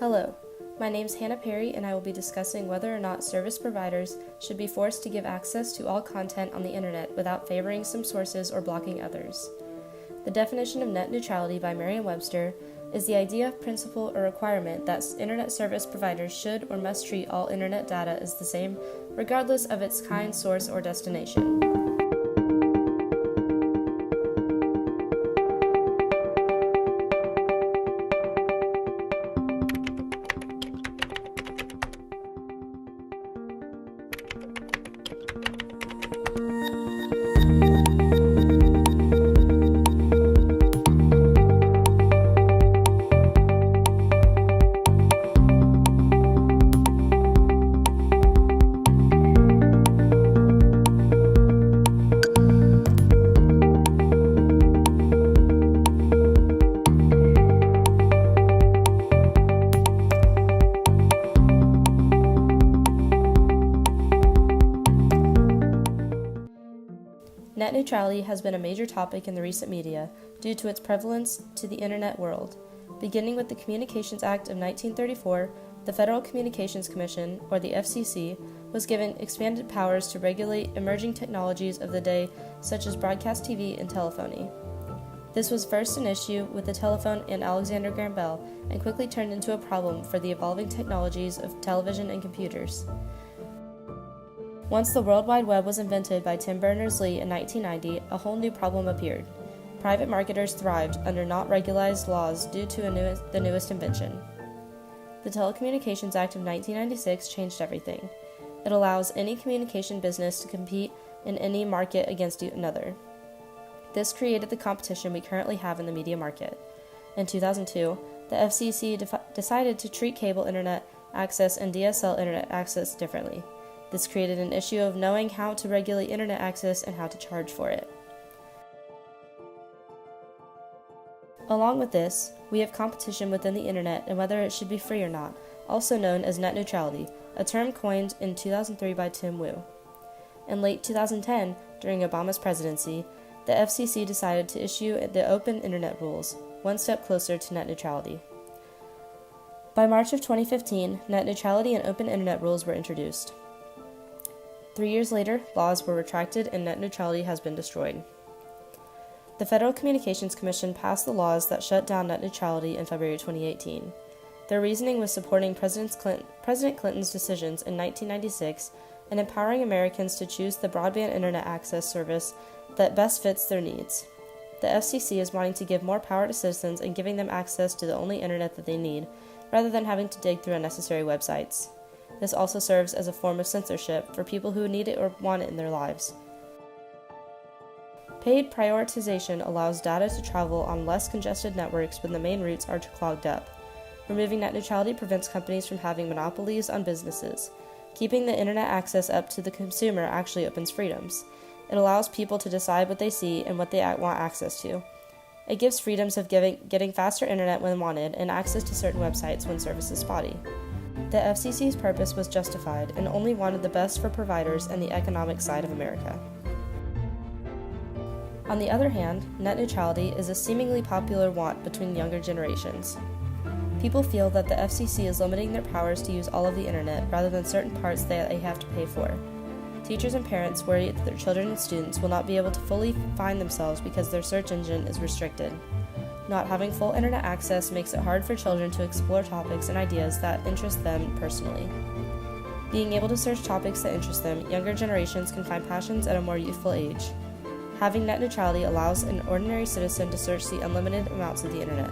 Hello, my name is Hannah Perry and I will be discussing whether or not service providers should be forced to give access to all content on the internet without favoring some sources or blocking others. The definition of net neutrality by Merriam-Webster is the idea, principle, or requirement that internet service providers should or must treat all internet data as the same, regardless of its kind, source, or destination. Net neutrality has been a major topic in the recent media due to its prevalence to the internet world. Beginning with the Communications Act of 1934, the Federal Communications Commission, or the FCC, was given expanded powers to regulate emerging technologies of the day such as broadcast TV and telephony. This was first an issue with the telephone and Alexander Graham Bell, and quickly turned into a problem for the evolving technologies of television and computers. Once the World Wide Web was invented by Tim Berners-Lee in 1990, a whole new problem appeared. Private marketers thrived under not regularized laws due to the newest invention. The Telecommunications Act of 1996 changed everything. It allows any communication business to compete in any market against another. This created the competition we currently have in the media market. In 2002, the FCC decided to treat cable internet access and DSL internet access differently. This created an issue of knowing how to regulate internet access and how to charge for it. Along with this, we have competition within the internet and whether it should be free or not, also known as net neutrality, a term coined in 2003 by Tim Wu. In late 2010, during Obama's presidency, the FCC decided to issue the Open Internet Rules, one step closer to net neutrality. By March of 2015, net neutrality and open internet rules were introduced. 3 years later, laws were retracted and net neutrality has been destroyed. The Federal Communications Commission passed the laws that shut down net neutrality in February 2018. Their reasoning was supporting President Clinton's decisions in 1996 and empowering Americans to choose the broadband internet access service that best fits their needs. The FCC is wanting to give more power to citizens and giving them access to the only internet that they need, rather than having to dig through unnecessary websites. This also serves as a form of censorship for people who need it or want it in their lives. Paid prioritization allows data to travel on less congested networks when the main routes are clogged up. Removing net neutrality prevents companies from having monopolies on businesses. Keeping the internet access up to the consumer actually opens freedoms. It allows people to decide what they see and what they want access to. It gives freedoms of getting faster internet when wanted and access to certain websites when service is spotty. The FCC's purpose was justified and only wanted the best for providers and the economic side of America. On the other hand, net neutrality is a seemingly popular want between younger generations. People feel that the FCC is limiting their powers to use all of the internet rather than certain parts that they have to pay for. Teachers and parents worry that their children and students will not be able to fully find themselves because their search engine is restricted. Not having full internet access makes it hard for children to explore topics and ideas that interest them personally. Being able to search topics that interest them, younger generations can find passions at a more youthful age. Having net neutrality allows an ordinary citizen to search the unlimited amounts of the internet.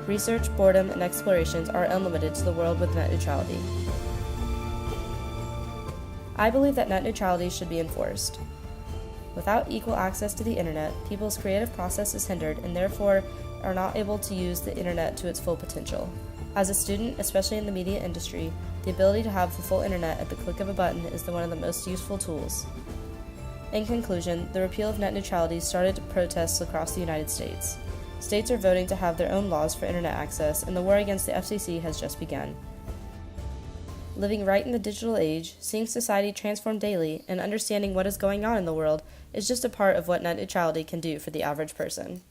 Research, boredom, and explorations are unlimited to the world with net neutrality. I believe that net neutrality should be enforced. Without equal access to the internet, people's creative process is hindered and therefore are not able to use the internet to its full potential. As a student, especially in the media industry, the ability to have the full internet at the click of a button is one of the most useful tools. In conclusion, the repeal of net neutrality started protests across the United States. States are voting to have their own laws for internet access, and the war against the FCC has just begun. Living right in the digital age, seeing society transform daily, and understanding what is going on in the world is just a part of what net neutrality can do for the average person.